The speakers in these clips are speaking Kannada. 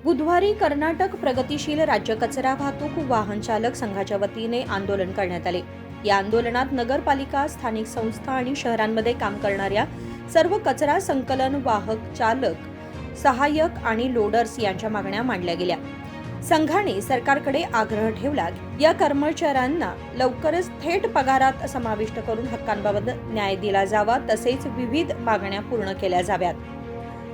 बुधवारी कर्नाटक प्रगतिशील राज्य कचरा वाहतूक वाहन चालक संघाच्या वतीने आंदोलन करण्यात आले। या आंदोलनात नगरपालिका, स्थानिक संस्था आणि शहरांमध्ये काम करणाऱ्या सर्व कचरा संकलन वाहक चालक, सहाय्यक आणि लोडर्स यांच्या मागण्या मांडल्या गेल्या। संघाने सरकारकडे आग्रह ठेवला या कर्मचाऱ्यांना लवकरच थेट पगारात समाविष्ट करून हक्कांबाबत न्याय दिला जावा, तसेच विविध मागण्या पूर्ण केल्या जाव्यात।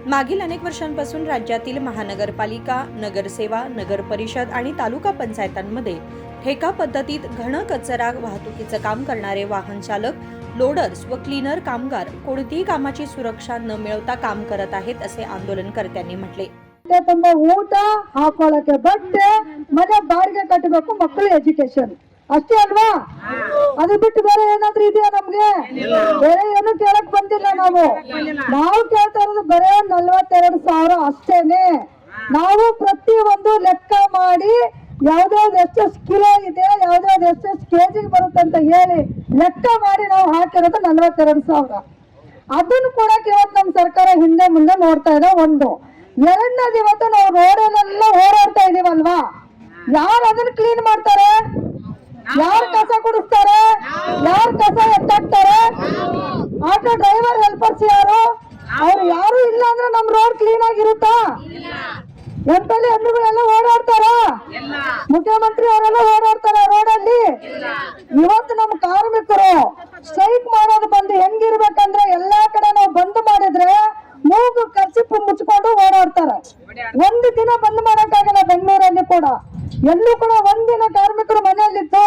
मागील अनेक वर्षांपासून राज्यातील महानगरपालिका, नगरसेवा, नगर परिषद आणि तालुका पंचायतांमध्ये ठेका पद्धतीत घन कचरा वाहतुकीचं काम करणारे वाहन चालक, लोडर्स व क्लीनर कामगार कोणतीही कामाची सुरक्षा न मिळवता काम करत आहेत, असे आंदोलनकर्त्यांनी म्हटले। ತುಂಬಾ ಊಟ ಹಾಕೊಳ್ಳಕ್ಕೆ ಬಟ್ಟೆ ಮನೆ ಬಾಡಿಗೆ ಕಟ್ಟಬೇಕು ಮಕ್ಕಳು ಎಜುಕೇಶನ್ ಅಷ್ಟೇ ಅಲ್ವಾ ಅದು ಬಿಟ್ಟು ಬೇರೆ ಏನಾದ್ರೂ ಇದೆಯಾ ನಮ್ಗೆ ಬೇರೆ ಏನು ಕೇಳಕ್ ಬಂದಿಲ್ಲ ನಾವು ಕೇಳ್ತಾ ಇರೋದು ಬರೇ 42,000 ಅಷ್ಟೇನೆ ನಾವು ಪ್ರತಿ ಒಂದು ಲೆಕ್ಕ ಮಾಡಿ ಯಾವ್ದಾವ್ದು ಎಷ್ಟು ಕಿಲೋ ಇದೆ ಯಾವ್ದಾವ್ದು ಎಷ್ಟು ಕೆಜಿಗೆ ಬರುತ್ತೆ ಅಂತ ಹೇಳಿ ಲೆಕ್ಕ ಮಾಡಿ ನಾವು ಹಾಕಿರೋದು 42,000 ಅದನ್ನು ಕೂಡ ಇವತ್ತು ನಮ್ಮ ಸರ್ಕಾರ ಹಿಂದೆ ಮುಂದೆ ನೋಡ್ತಾ ಇದೆ। ಒಂದು ಎರಡನೇದು ಇವತ್ತು ನಾವು ರೋಡಲ್ಲೆಲ್ಲ ಓಡಾಡ್ತಾ ಇದೀವಲ್ವಾ, ಯಾರು ಅದನ್ನ ಕ್ಲೀನ್ ಮಾಡ್ತಾರೆ, ಯಾರು ಕಸ ಗುಡಿಸ್ತಾರೆ, ಯಾರು ಕಸ ಎತ್ತಾಕ್ತಾರೆ, ಆಟೋ ಡ್ರೈವರ್ ಹೆಲ್ಪರ್ಸ್ ಯಾರು, ಅವ್ರು ಯಾರು ಇಲ್ಲ ಅಂದ್ರೆ ನಮ್ ರೋಡ್ ಕ್ಲೀನ್ ಆಗಿರುತ್ತಾ? ಎಂಪಲ್ಲಿ ಎಮ್ಮೆಗಳೆಲ್ಲ ಓಡಾಡ್ತಾರ, ಮುಖ್ಯಮಂತ್ರಿ ಅವರೆಲ್ಲ ಓಡಾಡ್ತಾರ ರೋಡಲ್ಲಿ? ಇವತ್ತು ನಮ್ಮ ಕಾರ್ಮಿಕರು ಸ್ಟ್ರೈಕ್ ಮಾಡೋದು ಬಂದು ಹೆಂಗಿರ್ಬೇಕಂದ್ರೆ ಎಲ್ಲಾ ಕಡೆ ನಾವು ಬಂದ್ ಮಾಡಿದ್ರೆ ಮೂಗು ಕರ್ಚಿಪ್ಪು ಮುಚ್ಕೊಂಡು ಓಡಾಡ್ತಾರೆ। ಒಂದು ದಿನ ಬಂದ್ ಮಾಡಕ್ಕಾಗಲ್ಲ ಬೆಂಗಳೂರಲ್ಲಿ ಕೂಡ, ಎಲ್ಲೂ ಕೂಡ ಒಂದಿನ ಕಾರ್ಮಿಕರು ಮನೆಯಲ್ಲಿದ್ದು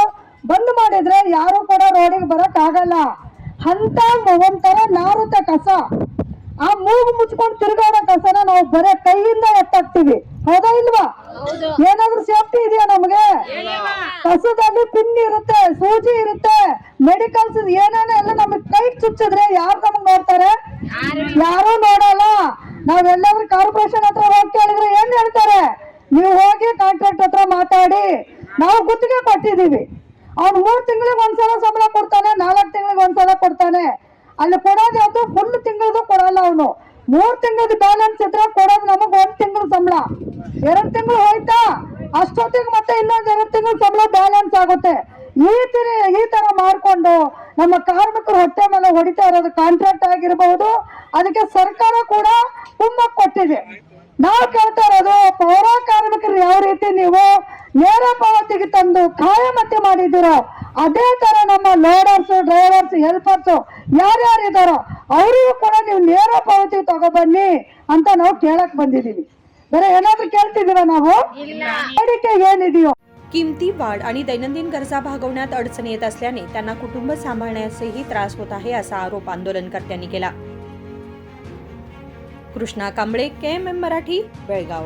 ಬಂದ್ ಮಾಡಿದ್ರೆ ಯಾರು ಕೂಡ ರೋಡಿಗೆ ಬರಕ್ ಆಗಲ್ಲ। ಅಂತ ಒಂಥರ ನಾರುತ್ತ ಕಸ, ಆ ಮೂಗು ಮುಚ್ಕೊಂಡು ತಿರುಗಾಡೋ ಕಸನ ನಾವು ಬರೇ ಕೈಯಿಂದ ಎತ್ತಾಕ್ತಿವಿ, ಹೌದಾ ಇಲ್ವಾ? ಏನಾದ್ರೂ ಸೇಫ್ಟಿ ಇದೆಯಾ ನಮ್ಗೆ? ಕಸದಲ್ಲಿ ಪಿನ್ ಇರುತ್ತೆ, ಸೂಜಿ ಇರುತ್ತೆ, ಮೆಡಿಕಲ್ಸ್ ಏನೇನೋ ಎಲ್ಲ ನಮಗ್ ಕೈ ಚುಚ್ಚಿದ್ರೆ ಯಾರು ನಮಗ್ ನೋಡ್ತಾರೆ? ಯಾರು ನೋಡಲ್ಲ। ನಾವೆಲ್ಲಾದ್ರೂ ಕಾರ್ಪೊರೇಷನ್ ಹತ್ರ ಹೋಗಿ ಕೇಳಿದ್ರೆ ಏನ್ ಹೇಳ್ತಾರೆ? ನೀವು ಹೋಗಿ ಕಾಂಟ್ರಾಕ್ಟ್ ಹತ್ರ ಮಾತಾಡಿ, ನಾವು ಗುತ್ತಿಗೆ ಕೊಟ್ಟಿದೀವಿ, ಅವ್ನು 3 ತಿಂಗಳಿಗೆ ಒಂದ್ಸಲ ಸಂಬಳ ಕೊಡ್ತಾನೆ, 4 ತಿಂಗಳಿಗೆ ಒಂದ್ಸಲ ಕೊಡ್ತಾನೆ, ಅಲ್ಲಿ ಕೊಡೋದು ಯಾವ್ದು ಫುಲ್ ತಿಂಗಳದು ಕೊಡಲ್ಲ ಅವನು, 3 ತಿಂಗಳದ ಬ್ಯಾಲೆನ್ಸ್ ಇದ್ರೆ ಕೊಡೋದು ನಮಗ್ 1 ತಿಂಗಳು ಸಂಬಳ, 2 ತಿಂಗಳು ಹೋಯ್ತಾ ಅಷ್ಟೊತ್ತಿಗೆ ಮತ್ತೆ ಇನ್ನೊಂದ್ 2 ತಿಂಗಳು ಸಂಬಳ ಬ್ಯಾಲೆನ್ಸ್ ಆಗುತ್ತೆ। ಈ ತರ ಮಾಡ್ಕೊಂಡು ನಮ್ಮ ಕಾರ್ಮಿಕರು ಹೊಟ್ಟೆ ಮೇಲೆ ಹೊಡಿತಾ ಇರೋದು ಕಾಂಟ್ರಾಕ್ಟ್ ಆಗಿರಬಹುದು, ಅದಕ್ಕೆ ಸರ್ಕಾರ ಕೂಡ ಕುಮ್ಮಕ್ ಕೊಟ್ಟಿದೆ। ನಾವು ಕೇಳ್ತಾ ಇರೋದು ಪೌರ ಕಾರ್ಮಿಕರು ಯಾವ ರೀತಿ ನೀವು ನೇರ ಪಾವತಿಗೆ ತಂದು ಕಾಯಮತ್ತೆ ಮಾಡಿದಿರೋ ಅದೇ ತರ ನಮ್ಮ ಲೋಡರ್ಸ್, ಡ್ರೈವರ್ಸ್, ಹೆಲ್ಪರ್ಸ್ ಯಾರ್ಯಾರಿದಾರೋ ಅವರಿಗೂ ಕೂಡ ನೀವು ನೇರ ಪಾವತಿ ತಗೊಬನ್ನಿ ಅಂತ ನಾವು ಕೇಳಕ್ ಬಂದಿದೀವಿ। ಬೇರೆ ಏನಾದ್ರೂ ಕೇಳ್ತಿದೀವ ನಾವು? ಬೇಡಿಕೆ ಏನಿದೆಯೋ किमती वाढ आणि दैनंदिन गरजा भागवण्यात अडचण येत असल्याने त्यांना कुटुंब सांभाळण्यासही त्रास होत आहे, असा आरोप आंदोलनकर्त्यांनी केला। कृष्णा कांबळे, KMM मराठी, बेळगाव।